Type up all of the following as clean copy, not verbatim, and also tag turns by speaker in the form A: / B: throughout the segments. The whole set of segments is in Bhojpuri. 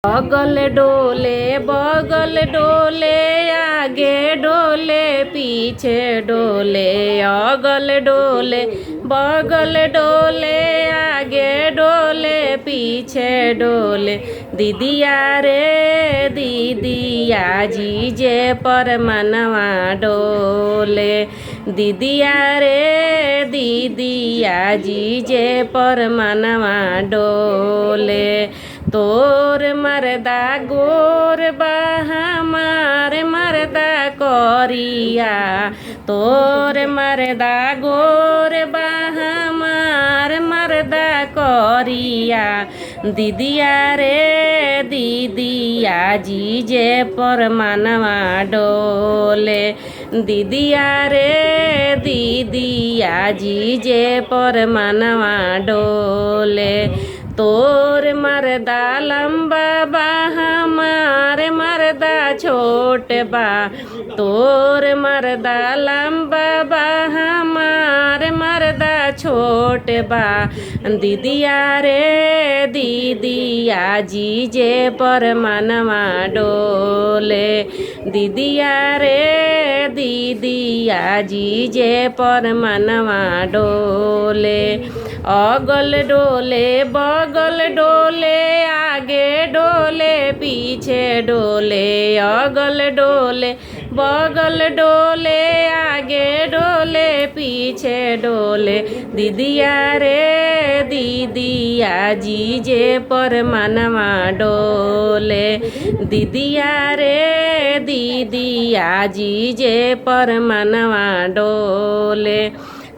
A: बगल डोले आगे डोले पीछे डोले अगल डोले बगल डोले आगे डोले पीछे डोले दीदिया रे दीदिया जीजे पर मनवा डोले दीदिया रे दीदिया जीजे पर मनवा डोले तोर मरदा गोर बा हमार मरदा करिया तोर मरदा गोर बा हमार मरदा करिया दीदिया रे दीदिया जीजे पर मनवा डोले दीदिया रे दीदिया जीजे पर मनवा डोले तोर मरदा लंबा बा हमार मरदा छोट बा तोर मरदा लंबा बा हमार मरदा छोट बा दीदिया रे दीदिया जीजे पर मनवा डोले दीदिया रे दीदिया जीजे पर मनवा डोले अगल डोले बगल डोले आगे डोले पीछे डोले अगल डोले बगल डोले आगे डोले पीछे डोले दीदिया रे दीदिया जीजे पर मनवा डोले दीदिया रे दीदिया जीजे पर मनवा डोले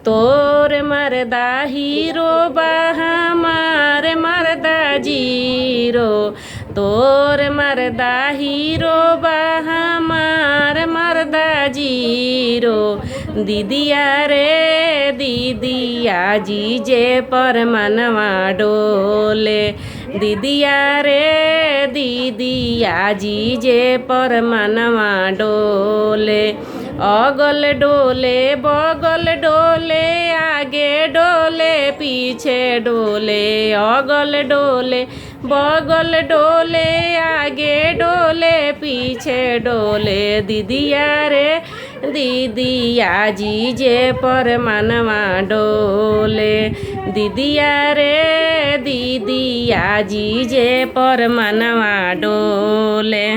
A: तोर मरदा हीरो बा हमार मरदा जीरो तोर मरदा हीरो बा हमार मरदा जीरो दीदिया रे दीदिया जीजे पर मनवा डोले दीदिया रे दीदिया जीजे पर मनवा डोले अगल डोले बगल डोले आगे डोले पीछे डोले अगल डोले बगल डोले आगे डोले पीछे डोले दीदिया रे दीदिया जीजे पर मनवा डोले दीदिया रे दीदिया जीजे पर मनवा डोले।